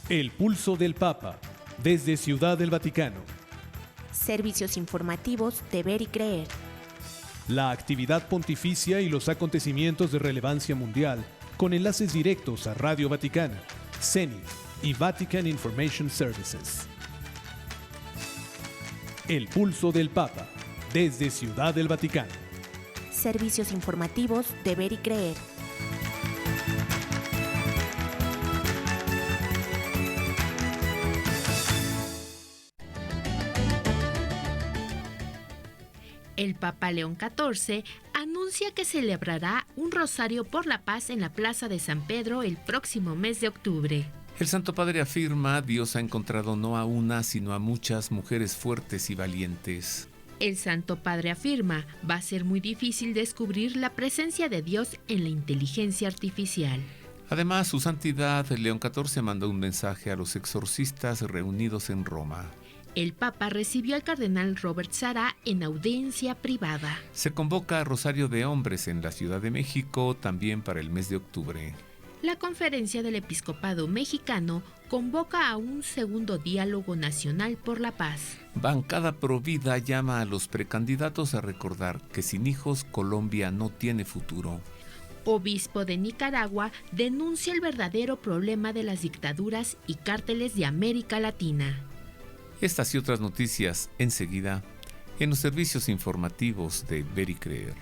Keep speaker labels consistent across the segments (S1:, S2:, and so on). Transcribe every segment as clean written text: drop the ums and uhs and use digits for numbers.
S1: El pulso del Papa, desde Ciudad del Vaticano.
S2: Servicios informativos de Ver y Creer.
S1: La actividad pontificia y los acontecimientos de relevancia mundial, con enlaces directos a Radio Vaticana, CENI y Vatican Information Services. El pulso del Papa, desde Ciudad del Vaticano.
S2: Servicios informativos de Ver y Creer. El Papa León XIV anuncia que celebrará un rosario por la paz en la Plaza de San Pedro el próximo mes de octubre.
S3: El Santo Padre afirma: Dios ha encontrado no a una, sino a muchas mujeres fuertes y valientes.
S2: El Santo Padre afirma: va a ser muy difícil descubrir la presencia de Dios en la inteligencia artificial.
S3: Además, su Santidad León XIV mandó un mensaje a los exorcistas reunidos en Roma.
S2: El Papa recibió al cardenal Robert Sará en audiencia privada.
S3: Se convoca a Rosario de Hombres en la Ciudad de México también para el mes de octubre.
S2: La Conferencia del Episcopado Mexicano convoca a un segundo diálogo nacional por la paz.
S3: Bancada Provida llama a los precandidatos a recordar que sin hijos Colombia no tiene futuro.
S2: Obispo de Nicaragua denuncia el verdadero problema de las dictaduras y cárteles de América Latina.
S3: Estas y otras noticias enseguida en los servicios informativos de Ver y Creer.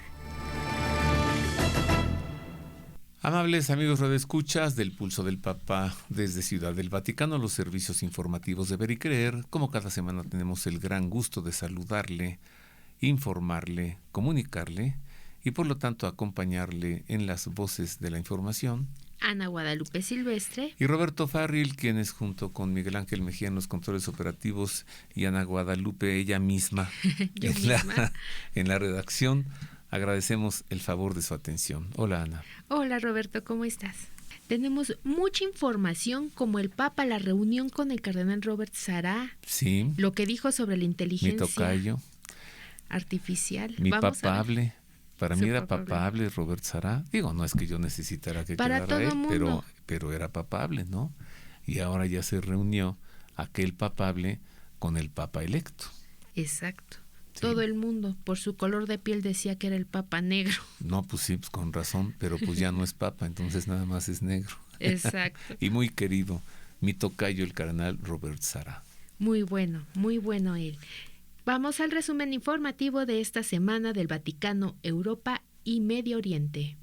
S3: Amables amigos radioescuchas del Pulso del Papa desde Ciudad del Vaticano, los servicios informativos de Ver y Creer, como cada semana tenemos el gran gusto de saludarle, informarle, comunicarle y por lo tanto acompañarle en las voces de la información.
S2: Ana Guadalupe Silvestre
S3: y Roberto Farril, quienes junto con Miguel Ángel Mejía en los controles operativos y Ana Guadalupe ella misma, en la redacción, agradecemos el favor de su atención. Hola, Ana.
S2: Hola, Roberto, ¿cómo estás? Tenemos mucha información, como el Papa, la reunión con el cardenal Robert Sará,
S3: sí,
S2: lo que dijo sobre la inteligencia
S3: mi tocayo
S2: artificial.
S3: Mi papable. Para mí era
S2: papable.
S3: papable Robert Sará. Digo, no es que yo necesitara que
S2: para
S3: quedara él,
S2: mundo.
S3: pero era papable, ¿no? Y ahora ya se reunió aquel papable con el papa electo.
S2: Exacto.
S3: Sí.
S2: Todo el mundo, por su color de piel, decía que era el papa negro.
S3: No, pues sí, pues con razón, pero pues ya no es papa, entonces nada más es negro.
S2: Exacto.
S3: Y muy querido, mi tocayo, el cardenal Robert Sará.
S2: Muy bueno él. Vamos al resumen informativo de esta semana del Vaticano, Europa y Medio Oriente.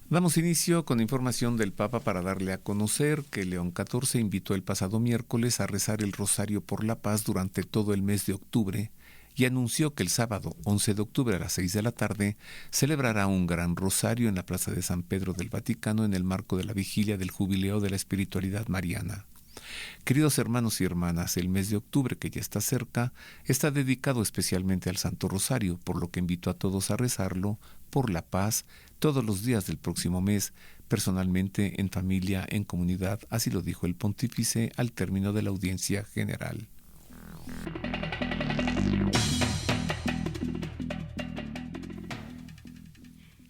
S3: Damos inicio con información del Papa para darle a conocer que León XIV invitó el pasado miércoles a rezar el Rosario por la Paz durante todo el mes de octubre y anunció que el sábado 11 de octubre a las 6 de la tarde celebrará un gran rosario en la Plaza de San Pedro del Vaticano en el marco de la vigilia del Jubileo de la Espiritualidad Mariana. Queridos hermanos y hermanas, el mes de octubre, que ya está cerca, está dedicado especialmente al Santo Rosario, por lo que invito a todos a rezarlo por la paz todos los días del próximo mes, personalmente, en familia, en comunidad, así lo dijo el pontífice al término de la audiencia general.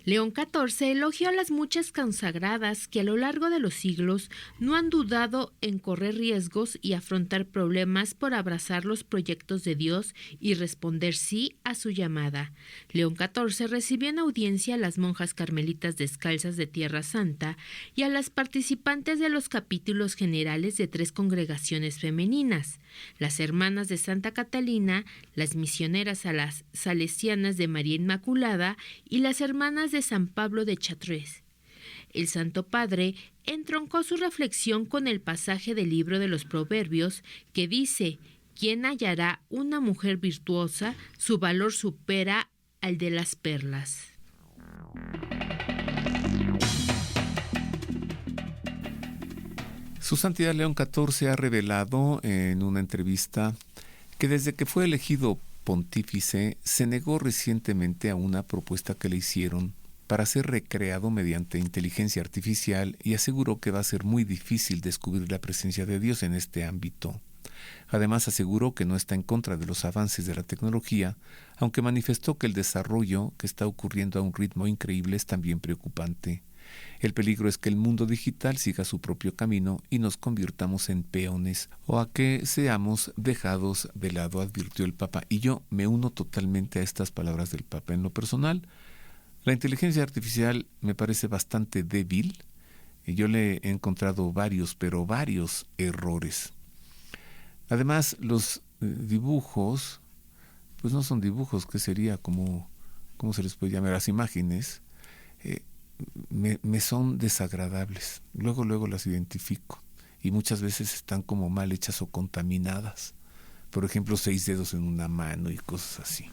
S2: León XIV elogió a las muchas consagradas que a lo largo de los siglos no han dudado en correr riesgos y afrontar problemas por abrazar los proyectos de Dios y responder sí a su llamada. León XIV recibió en audiencia a las monjas carmelitas descalzas de Tierra Santa y a las participantes de los capítulos generales de 3 congregaciones femeninas: las Hermanas de Santa Catalina, las Misioneras a las Salesianas de María Inmaculada y las Hermanas de San Pablo de Chartres. El Santo Padre entroncó su reflexión con el pasaje del libro de los Proverbios que dice: «Quien hallará una mujer virtuosa, su valor supera al de las perlas».
S3: Su Santidad León XIV ha revelado en una entrevista que desde que fue elegido pontífice se negó recientemente a una propuesta que le hicieron para ser recreado mediante inteligencia artificial y aseguró que va a ser muy difícil descubrir la presencia de Dios en este ámbito. Además, aseguró que no está en contra de los avances de la tecnología, aunque manifestó que el desarrollo que está ocurriendo a un ritmo increíble es también preocupante. El peligro es que el mundo digital siga su propio camino y nos convirtamos en peones o a que seamos dejados de lado, advirtió el Papa. Y yo me uno totalmente a estas palabras del Papa. En lo personal, la inteligencia artificial me parece bastante débil. Yo le he encontrado varios errores. Además, los dibujos, pues no son dibujos, que sería como, ¿cómo se les puede llamar? Las imágenes, me son desagradables. Luego las identifico. Y muchas veces están como mal hechas o contaminadas. Por ejemplo, 6 dedos en una mano y cosas así.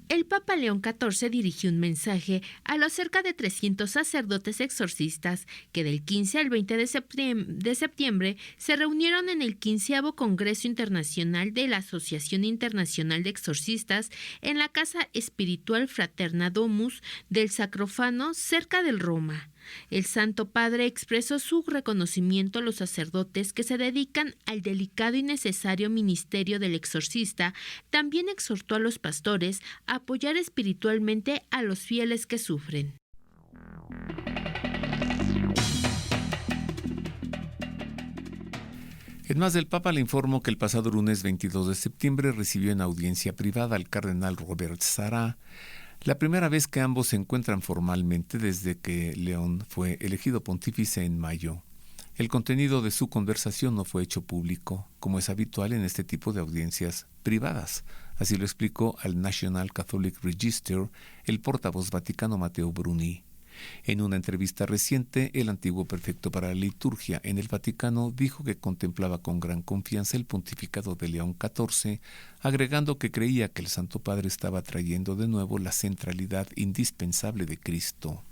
S2: El Papa León XIV dirigió un mensaje a los cerca de 300 sacerdotes exorcistas que del 15 al 20 de septiembre se reunieron en el 15º Congreso Internacional de la Asociación Internacional de Exorcistas en la Casa Espiritual Fraterna Domus del Sacrófano cerca de Roma. El Santo Padre expresó su reconocimiento a los sacerdotes que se dedican al delicado y necesario ministerio del exorcista. También exhortó a los pastores a apoyar espiritualmente a los fieles que sufren.
S3: En más, del Papa le informó que el pasado lunes 22 de septiembre recibió en audiencia privada al cardenal Robert Sarah, la primera vez que ambos se encuentran formalmente desde que León fue elegido pontífice en mayo. El contenido de su conversación no fue hecho público, como es habitual en este tipo de audiencias privadas. Así lo explicó al National Catholic Register el portavoz vaticano Matteo Bruni. En una entrevista reciente, el antiguo prefecto para la liturgia en el Vaticano dijo que contemplaba con gran confianza el pontificado de León XIV, agregando que creía que el Santo Padre estaba trayendo de nuevo la centralidad indispensable de Cristo.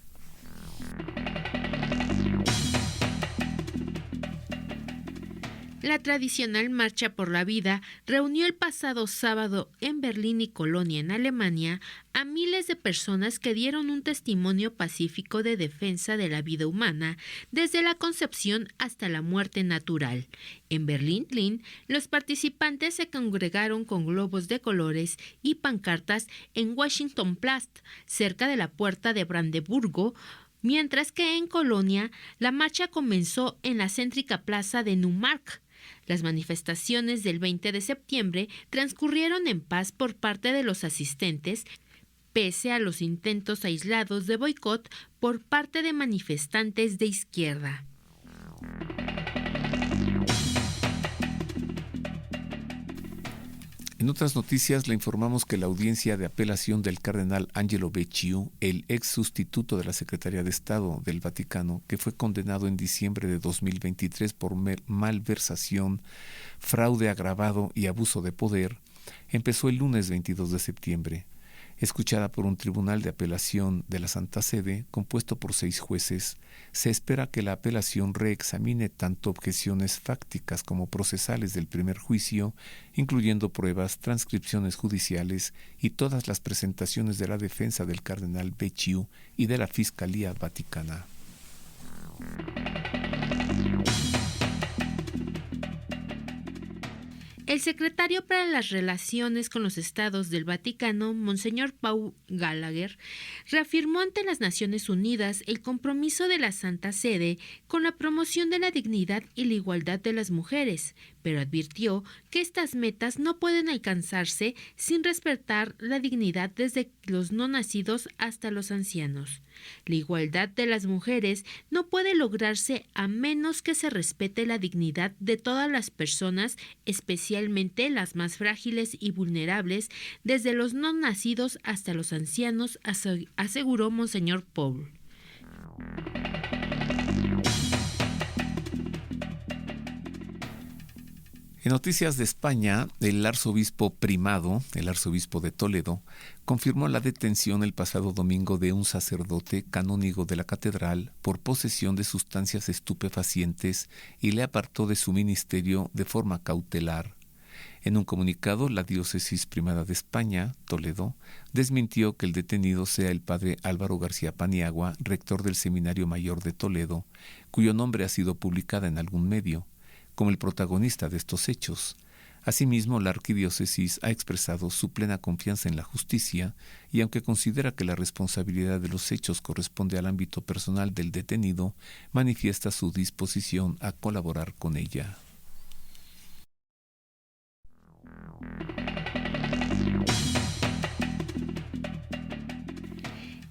S2: La tradicional Marcha por la Vida reunió el pasado sábado en Berlín y Colonia, en Alemania, a miles de personas que dieron un testimonio pacífico de defensa de la vida humana, desde la concepción hasta la muerte natural. En Berlín, los participantes se congregaron con globos de colores y pancartas en Washingtonplatz, cerca de la puerta de Brandeburgo, mientras que en Colonia la marcha comenzó en la céntrica plaza de Neumarkt. Las manifestaciones del 20 de septiembre transcurrieron en paz por parte de los asistentes, pese a los intentos aislados de boicot por parte de manifestantes de izquierda.
S3: En otras noticias, le informamos que la audiencia de apelación del cardenal Angelo Becciu, el ex sustituto de la Secretaría de Estado del Vaticano, que fue condenado en diciembre de 2023 por malversación, fraude agravado y abuso de poder, empezó el lunes 22 de septiembre. Escuchada por un tribunal de apelación de la Santa Sede, compuesto por 6 jueces, se espera que la apelación reexamine tanto objeciones fácticas como procesales del primer juicio, incluyendo pruebas, transcripciones judiciales y todas las presentaciones de la defensa del cardenal Becciu y de la Fiscalía Vaticana.
S2: El secretario para las Relaciones con los Estados del Vaticano, Monseñor Paul Gallagher, reafirmó ante las Naciones Unidas el compromiso de la Santa Sede con la promoción de la dignidad y la igualdad de las mujeres, pero advirtió que estas metas no pueden alcanzarse sin respetar la dignidad desde los no nacidos hasta los ancianos. La igualdad de las mujeres no puede lograrse a menos que se respete la dignidad de todas las personas, especialmente las más frágiles y vulnerables, desde los no nacidos hasta los ancianos, aseguró Monseñor Paul.
S3: En noticias de España, el arzobispo primado, el arzobispo de Toledo, confirmó la detención el pasado domingo de un sacerdote canónigo de la catedral por posesión de sustancias estupefacientes y le apartó de su ministerio de forma cautelar. En un comunicado, la Diócesis Primada de España, Toledo, desmintió que el detenido sea el padre Álvaro García Paniagua, rector del Seminario Mayor de Toledo, cuyo nombre ha sido publicada en algún medio, como el protagonista de estos hechos. Asimismo, la arquidiócesis ha expresado su plena confianza en la justicia y aunque considera que la responsabilidad de los hechos corresponde al ámbito personal del detenido, manifiesta su disposición a colaborar con ella.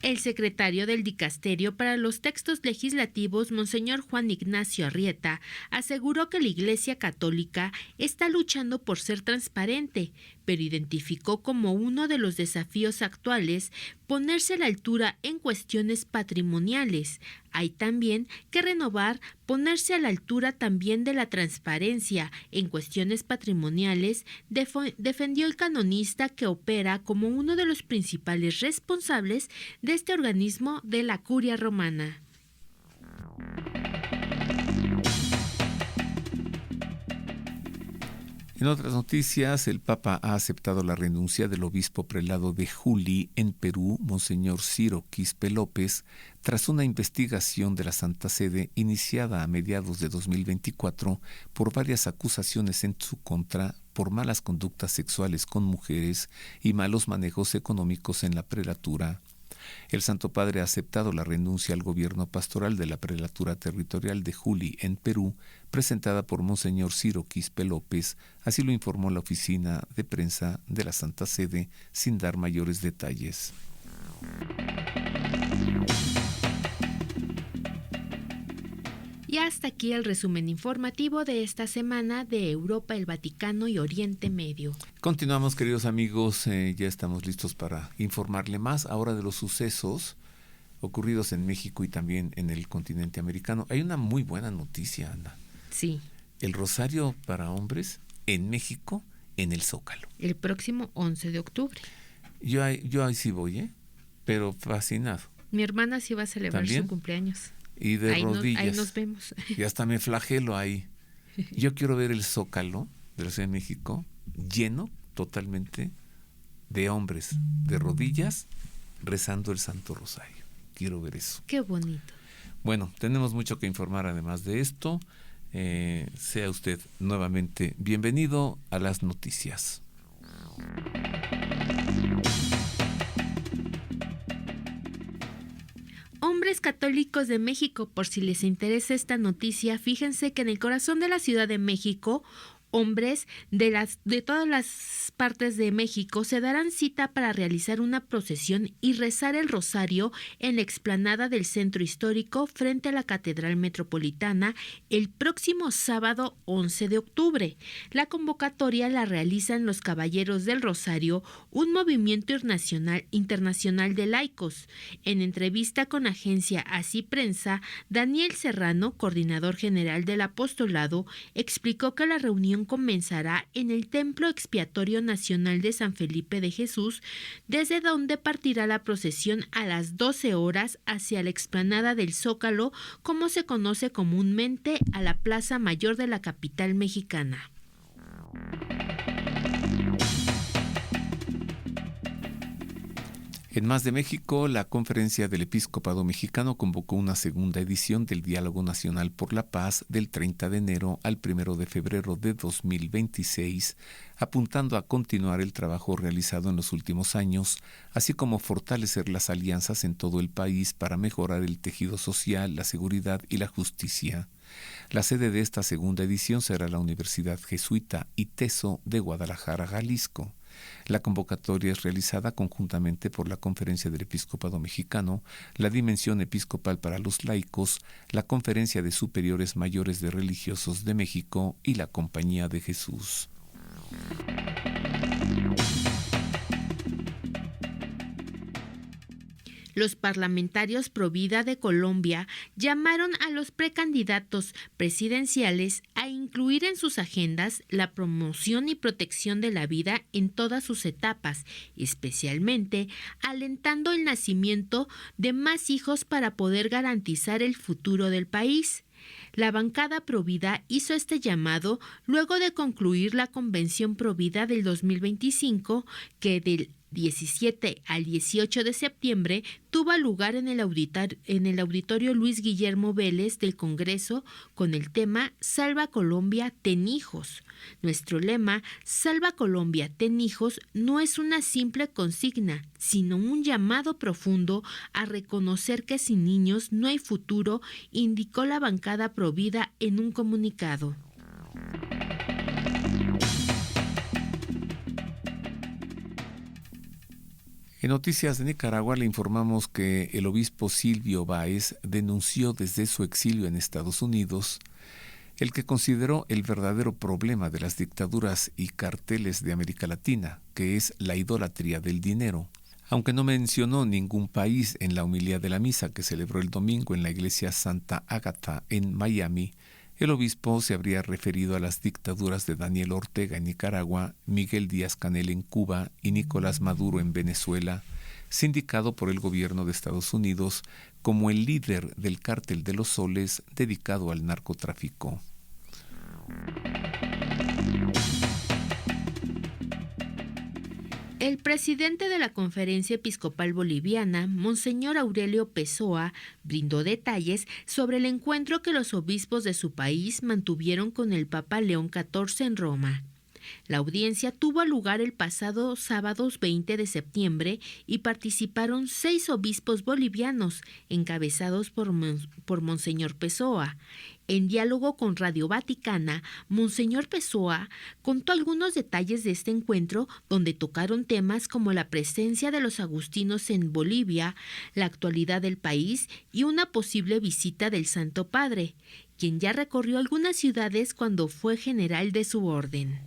S2: El secretario del Dicasterio para los Textos Legislativos, Monseñor Juan Ignacio Arrieta, aseguró que la Iglesia Católica está luchando por ser transparente, pero identificó como uno de los desafíos actuales ponerse a la altura en cuestiones patrimoniales. Hay también que renovar, ponerse a la altura también de la transparencia en cuestiones patrimoniales, defendió el canonista que opera como uno de los principales responsables de este organismo de la Curia Romana.
S3: En otras noticias, el Papa ha aceptado la renuncia del obispo prelado de Juli, en Perú, Monseñor Ciro Quispe López, tras una investigación de la Santa Sede iniciada a mediados de 2024 por varias acusaciones en su contra por malas conductas sexuales con mujeres y malos manejos económicos en la prelatura. El Santo Padre ha aceptado la renuncia al gobierno pastoral de la prelatura territorial de Juli, en Perú, presentada por Monseñor Ciro Quispe López, así lo informó la oficina de prensa de la Santa Sede, sin dar mayores detalles.
S2: Y hasta aquí el resumen informativo de esta semana de Europa, el Vaticano y Oriente Medio.
S3: Continuamos, queridos amigos, ya estamos listos para informarle más ahora de los sucesos ocurridos en México y también en el continente americano. Hay una muy buena noticia, Ana.
S2: Sí.
S3: El rosario para hombres en México, en el Zócalo.
S2: El próximo 11 de octubre.
S3: Yo ahí sí voy, pero fascinado.
S2: Mi hermana sí va a celebrar
S3: ¿También?
S2: Su cumpleaños.
S3: Y de rodillas.
S2: Ahí nos vemos.
S3: Y hasta me flagelo ahí. Yo quiero ver el Zócalo de la Ciudad de México lleno totalmente de hombres de rodillas rezando el Santo Rosario. Quiero ver eso.
S2: Qué bonito.
S3: Bueno, tenemos mucho que informar además de esto. Sea usted nuevamente bienvenido a las noticias.
S2: Hombres católicos de México, por si les interesa esta noticia, fíjense que en el corazón de la Ciudad de México, hombres de todas las partes de México se darán cita para realizar una procesión y rezar el rosario en la explanada del Centro Histórico frente a la Catedral Metropolitana el próximo sábado 11 de octubre. La convocatoria la realizan los Caballeros del Rosario, un movimiento internacional de laicos. En entrevista con Agencia Así Prensa, Daniel Serrano, coordinador general del apostolado, explicó que la reunión comenzará en el Templo Expiatorio Nacional de San Felipe de Jesús, desde donde partirá la procesión a las 12 horas hacia la explanada del Zócalo, como se conoce comúnmente a la Plaza Mayor de la capital mexicana.
S3: En más de México, la Conferencia del Episcopado Mexicano convocó una segunda edición del Diálogo Nacional por la Paz del 30 de enero al 1 de febrero de 2026, apuntando a continuar el trabajo realizado en los últimos años, así como fortalecer las alianzas en todo el país para mejorar el tejido social, la seguridad y la justicia. La sede de esta segunda edición será la Universidad Jesuita ITESO de Guadalajara, Jalisco. La convocatoria es realizada conjuntamente por la Conferencia del Episcopado Mexicano, la Dimensión Episcopal para los Laicos, la Conferencia de Superiores Mayores de Religiosos de México y la Compañía de Jesús.
S2: Los parlamentarios pro vida de Colombia llamaron a los precandidatos presidenciales a incluir en sus agendas la promoción y protección de la vida en todas sus etapas, especialmente alentando el nacimiento de más hijos para poder garantizar el futuro del país. La bancada Provida hizo este llamado luego de concluir la Convención Provida del 2025, que del 17 al 18 de septiembre tuvo lugar en el auditorio Luis Guillermo Vélez del Congreso con el tema Salva Colombia, ten hijos. Nuestro lema, Salva Colombia, ten hijos, no es una simple consigna, sino un llamado profundo a reconocer que sin niños no hay futuro, indicó la bancada Provida en un comunicado.
S3: En Noticias de Nicaragua le informamos que el obispo Silvio Báez denunció desde su exilio en Estados Unidos el que consideró el verdadero problema de las dictaduras y carteles de América Latina, que es la idolatría del dinero. Aunque no mencionó ningún país en la homilía de la misa que celebró el domingo en la iglesia Santa Ágata en Miami, el obispo se habría referido a las dictaduras de Daniel Ortega en Nicaragua, Miguel Díaz-Canel en Cuba y Nicolás Maduro en Venezuela, sindicado por el gobierno de Estados Unidos como el líder del cártel de los soles dedicado al narcotráfico.
S2: El presidente de la Conferencia Episcopal Boliviana, Monseñor Aurelio Pessoa, brindó detalles sobre el encuentro que los obispos de su país mantuvieron con el Papa León XIV en Roma. La audiencia tuvo lugar el pasado sábado 20 de septiembre y participaron 6 obispos bolivianos, encabezados por Monseñor Pessoa. En diálogo con Radio Vaticana, Monseñor Pessoa contó algunos detalles de este encuentro, donde tocaron temas como la presencia de los agustinos en Bolivia, la actualidad del país y una posible visita del Santo Padre, quien ya recorrió algunas ciudades cuando fue general de su orden.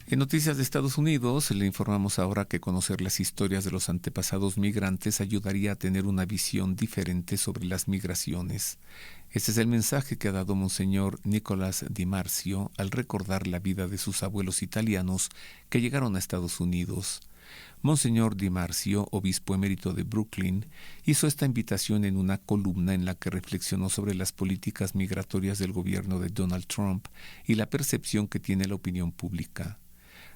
S3: En Noticias de Estados Unidos le informamos ahora que conocer las historias de los antepasados migrantes ayudaría a tener una visión diferente sobre las migraciones. Este es el mensaje que ha dado Monseñor Nicolás Di Marzio al recordar la vida de sus abuelos italianos que llegaron a Estados Unidos. Monseñor Di Marzio, obispo emérito de Brooklyn, hizo esta invitación en una columna en la que reflexionó sobre las políticas migratorias del gobierno de Donald Trump y la percepción que tiene la opinión pública.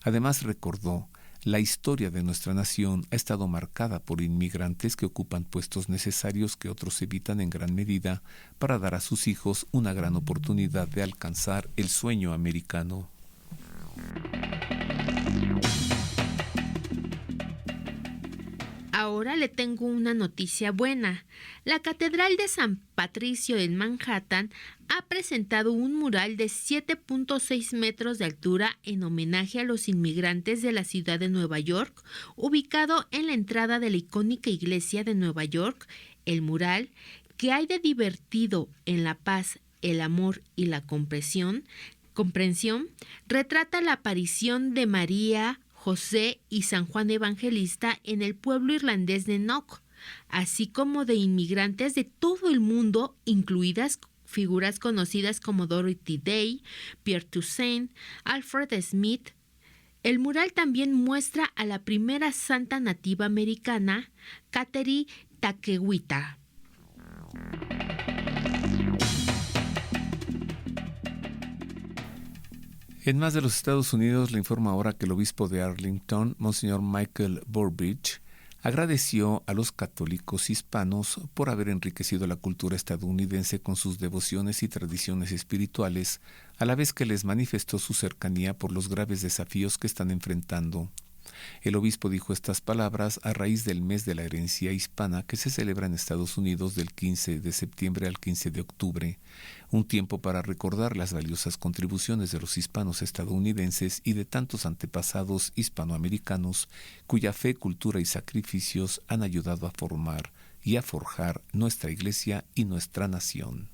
S3: Además recordó, la historia de nuestra nación ha estado marcada por inmigrantes que ocupan puestos necesarios que otros evitan en gran medida para dar a sus hijos una gran oportunidad de alcanzar el sueño americano.
S2: Ahora le tengo una noticia buena. La Catedral de San Patricio en Manhattan ha presentado un mural de 7.6 metros de altura en homenaje a los inmigrantes de la ciudad de Nueva York, ubicado en la entrada de la icónica iglesia de Nueva York. El mural, que hay de divertido en la paz, el amor y la comprensión, retrata la aparición de María, José y San Juan Evangelista en el pueblo irlandés de Knock, así como de inmigrantes de todo el mundo, incluidas figuras conocidas como Dorothy Day, Pierre Toussaint, Alfred Smith. El mural también muestra a la primera santa nativa americana, Kateri Tekakwitha.
S3: En más de los Estados Unidos le informa ahora que el obispo de Arlington, Monseñor Michael Burbidge, agradeció a los católicos hispanos por haber enriquecido la cultura estadounidense con sus devociones y tradiciones espirituales, a la vez que les manifestó su cercanía por los graves desafíos que están enfrentando. El obispo dijo estas palabras a raíz del mes de la herencia hispana que se celebra en Estados Unidos del 15 de septiembre al 15 de octubre, un tiempo para recordar las valiosas contribuciones de los hispanos estadounidenses y de tantos antepasados hispanoamericanos cuya fe, cultura y sacrificios han ayudado a formar y a forjar nuestra iglesia y nuestra nación.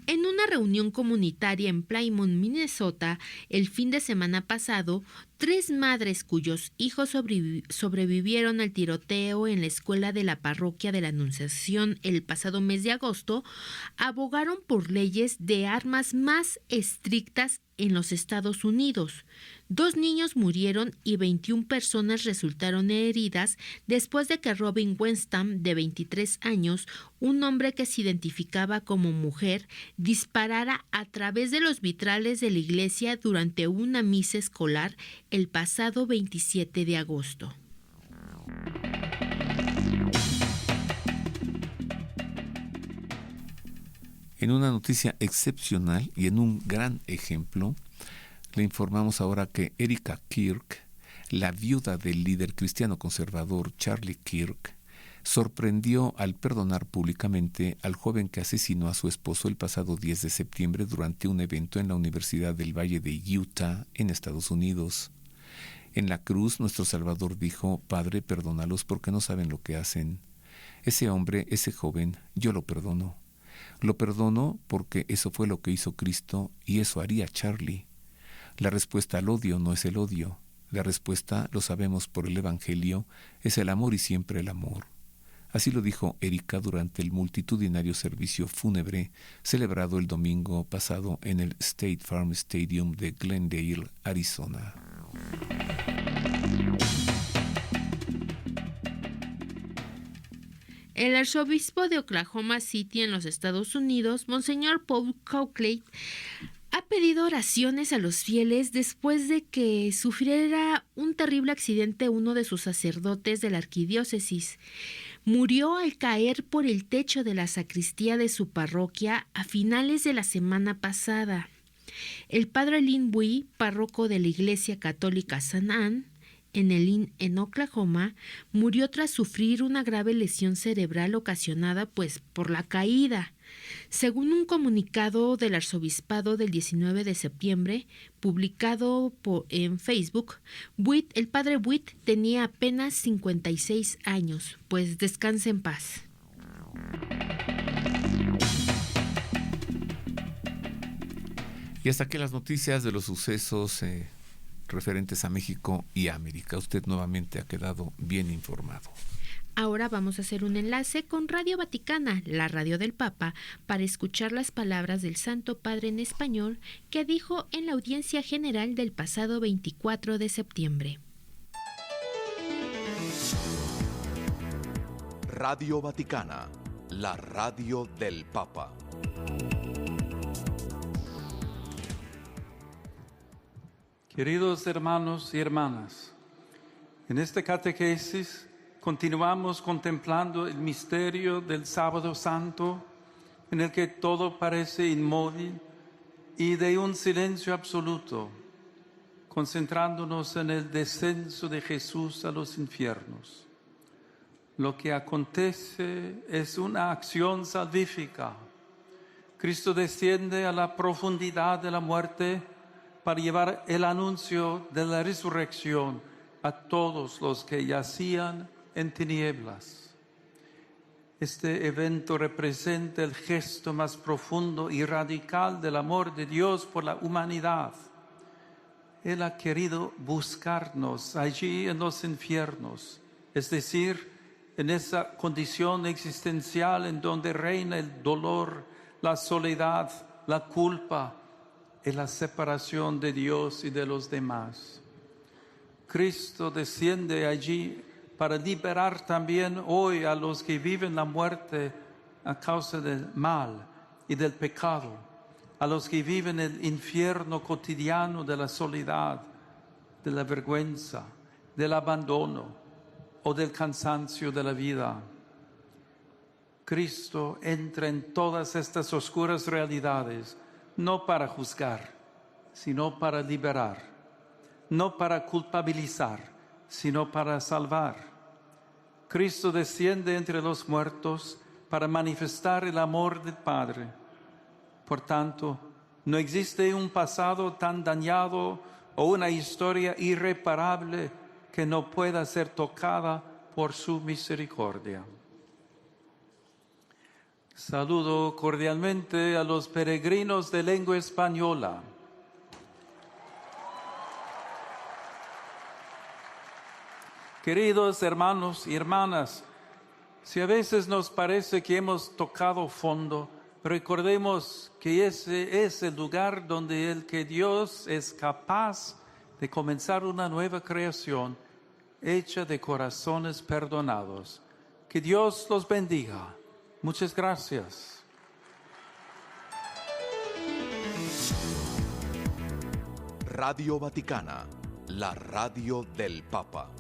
S2: En una reunión comunitaria en Plymouth, Minnesota, el fin de semana pasado, 3 madres cuyos hijos sobrevivieron al tiroteo en la escuela de la parroquia de la Anunciación el pasado mes de agosto, abogaron por leyes de armas más estrictas en los Estados Unidos. 2 niños murieron y 21 personas resultaron heridas después de que Robin Wenstam, de 23 años, un hombre que se identificaba como mujer, disparara a través de los vitrales de la iglesia durante una misa escolar el pasado 27 de agosto.
S3: En una noticia excepcional y en un gran ejemplo, le informamos ahora que Erika Kirk, la viuda del líder cristiano conservador Charlie Kirk, sorprendió al perdonar públicamente al joven que asesinó a su esposo el pasado 10 de septiembre durante un evento en la Universidad del Valle de Utah, en Estados Unidos. En la cruz, nuestro Salvador dijo: Padre, perdónalos porque no saben lo que hacen. Ese hombre, ese joven, yo lo perdono. Lo perdono porque eso fue lo que hizo Cristo y eso haría Charlie. La respuesta al odio no es el odio. La respuesta, lo sabemos por el Evangelio, es el amor y siempre el amor. Así lo dijo Erika durante el multitudinario servicio fúnebre celebrado el domingo pasado en el State Farm Stadium de Glendale, Arizona.
S2: El arzobispo de Oklahoma City en los Estados Unidos, Monseñor Paul Coakley, ha pedido oraciones a los fieles después de que sufriera un terrible accidente uno de sus sacerdotes de la arquidiócesis. Murió al caer por el techo de la sacristía de su parroquia a finales de la semana pasada. El padre Lynn Bui, párroco de la Iglesia Católica St. Anne, en Oklahoma, murió tras sufrir una grave lesión cerebral ocasionada por la caída. Según un comunicado del arzobispado del 19 de septiembre, publicado en Facebook, el padre Buit tenía apenas 56 años. Pues descanse en paz.
S3: Y hasta aquí las noticias de los sucesos referentes a México y a América. Usted nuevamente ha quedado bien informado.
S2: Ahora vamos a hacer un enlace con Radio Vaticana, la radio del Papa, para escuchar las palabras del Santo Padre en español que dijo en la audiencia general del pasado 24 de septiembre.
S4: Radio Vaticana, la radio del Papa.
S5: Queridos hermanos y hermanas, en esta catequesis continuamos contemplando el misterio del Sábado Santo, en el que todo parece inmóvil y de un silencio absoluto, concentrándonos en el descenso de Jesús a los infiernos. Lo que acontece es una acción salvífica. Cristo desciende a la profundidad de la muerte para llevar el anuncio de la resurrección a todos los que yacían en tinieblas. Este evento representa el gesto más profundo y radical del amor de Dios por la humanidad. Él ha querido buscarnos allí en los infiernos, es decir, en esa condición existencial en donde reina el dolor, la soledad, la culpa y la separación de Dios y de los demás. Cristo desciende allí para liberar también hoy a los que viven la muerte a causa del mal y del pecado, a los que viven el infierno cotidiano de la soledad, de la vergüenza, del abandono o del cansancio de la vida. Cristo entra en todas estas oscuras realidades, no para juzgar, sino para liberar, no para culpabilizar, sino para salvar. Cristo desciende entre los muertos para manifestar el amor del Padre. Por tanto, no existe un pasado tan dañado o una historia irreparable que no pueda ser tocada por su misericordia. Saludo cordialmente a los peregrinos de lengua española. Queridos hermanos y hermanas, si a veces nos parece que hemos tocado fondo, recordemos que ese es el lugar donde el que Dios es capaz de comenzar una nueva creación hecha de corazones perdonados. Que Dios los bendiga. Muchas gracias.
S4: Radio Vaticana, la radio del Papa.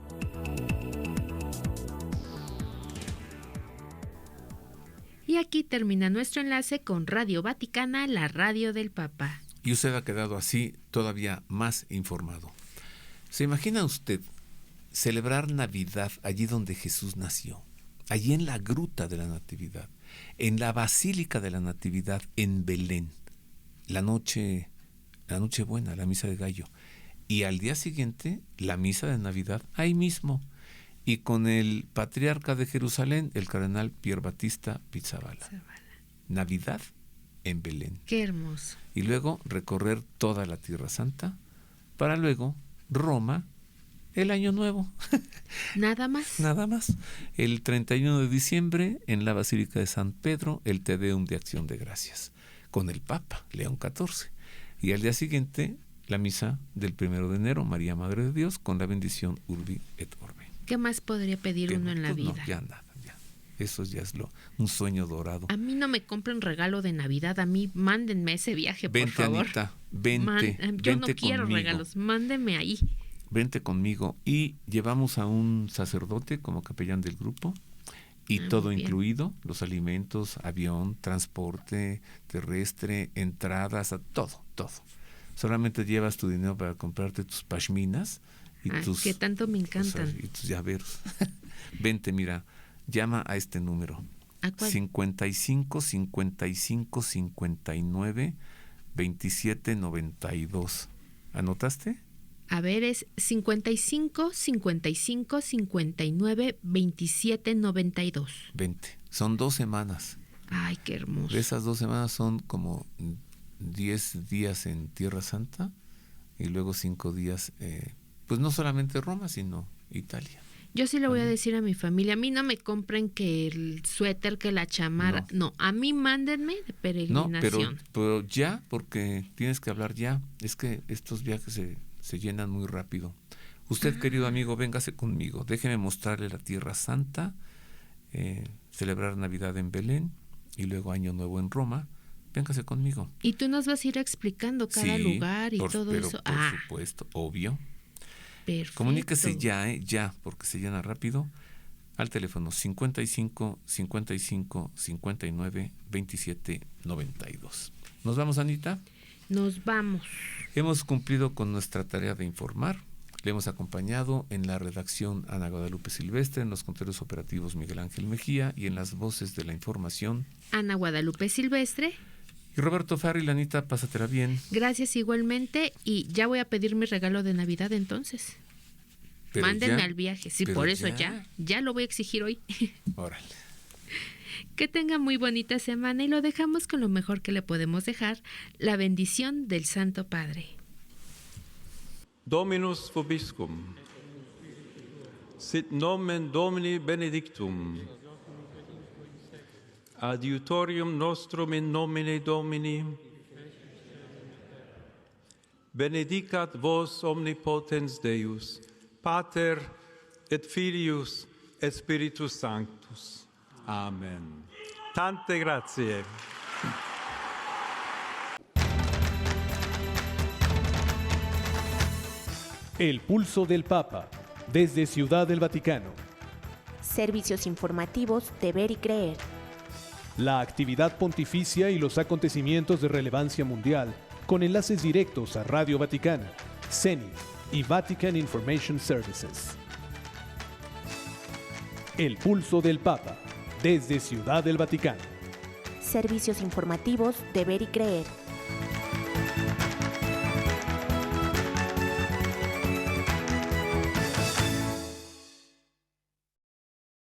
S2: Y aquí termina nuestro enlace con Radio Vaticana, la radio del Papa.
S3: Y usted ha quedado así todavía más informado. ¿Se imagina usted celebrar Navidad allí donde Jesús nació? Allí en la Gruta de la Natividad, en la Basílica de la Natividad en Belén, la Nochebuena, la Misa de Gallo, y al día siguiente la Misa de Navidad ahí mismo, y con el patriarca de Jerusalén, el cardenal Pier Battista Pizzaballa. Navidad en Belén.
S2: Qué hermoso.
S3: Y luego recorrer toda la Tierra Santa, para luego Roma, el Año Nuevo.
S2: Nada más.
S3: Nada más. El 31 de diciembre, en la Basílica de San Pedro, el Te Deum de Acción de Gracias, con el Papa, León XIV. Y al día siguiente, la misa del 1 de enero, María Madre de Dios, con la bendición Urbi et Orbi.
S2: ¿Qué más podría pedir uno en la vida?
S3: No, ya nada, ya. Eso ya es un sueño dorado.
S2: A mí no me compren regalo de Navidad, a mí mándenme ese viaje, por favor.
S3: Anita, vente.
S2: Yo no
S3: vente
S2: quiero
S3: conmigo.
S2: regalos, mándenme ahí.
S3: Vente conmigo. Y llevamos a un sacerdote como capellán del grupo, y todo incluido, los alimentos, avión, transporte terrestre, entradas, todo. Solamente llevas tu dinero para comprarte tus pashminas y tus...
S2: que tanto me encantan.
S3: Y tus llaveros. Vente, mira, llama a este número.
S2: ¿A cuál?
S3: 55 55 59 27 92. ¿Anotaste?
S2: A ver, es 55 55 59 27 92.
S3: 20. Son 2 semanas.
S2: Ay, qué hermoso.
S3: De esas 2 semanas son como 10 días en Tierra Santa y luego 5 días, pues no solamente Roma, sino Italia.
S2: Yo sí le voy a decir a mi familia, a mí no me compren que el suéter, que la chamarra, no, a mí mándenme de peregrinación.
S3: No, pero ya, porque tienes que hablar ya, es que estos viajes se llenan muy rápido. Usted, querido amigo, véngase conmigo, déjeme mostrarle la Tierra Santa, celebrar Navidad en Belén y luego Año Nuevo en Roma. Véngase conmigo.
S2: Y tú nos vas a ir explicando cada lugar y todo eso.
S3: Por supuesto, obvio.
S2: Perfecto.
S3: Comuníquese ya, porque se llena rápido, al teléfono 55 55 59 27 92. ¿Nos vamos, Anita?
S2: Nos vamos.
S3: Hemos cumplido con nuestra tarea de informar. Le hemos acompañado en la redacción Ana Guadalupe Silvestre, en los controles operativos Miguel Ángel Mejía y en las voces de la información
S2: Ana Guadalupe Silvestre.
S3: Y Roberto Farri. Anita, pásatela bien.
S2: Gracias igualmente, y ya voy a pedir mi regalo de Navidad entonces.
S3: Pero
S2: mándenme
S3: ya,
S2: al viaje, sí,
S3: pero
S2: por eso
S3: ya.
S2: ya lo voy a exigir hoy.
S3: Órale.
S2: Que tenga muy bonita semana y lo dejamos con lo mejor que le podemos dejar, la bendición del Santo Padre.
S5: Dominus vobiscum. Sit nomen Domini benedictum. Adiutorium nostrum in nomine Domini. Benedicat vos omnipotens Deus, Pater et Filius et Spiritus Sanctus. Amen. Tante grazie.
S1: El pulso del Papa, desde Ciudad del Vaticano.
S6: Servicios informativos de Ver y Creer.
S1: La actividad pontificia y los acontecimientos de relevancia mundial, con enlaces directos a Radio Vaticana, CENI y Vatican Information Services. El pulso del Papa, desde Ciudad del Vaticano.
S6: Servicios informativos de Ver y Creer.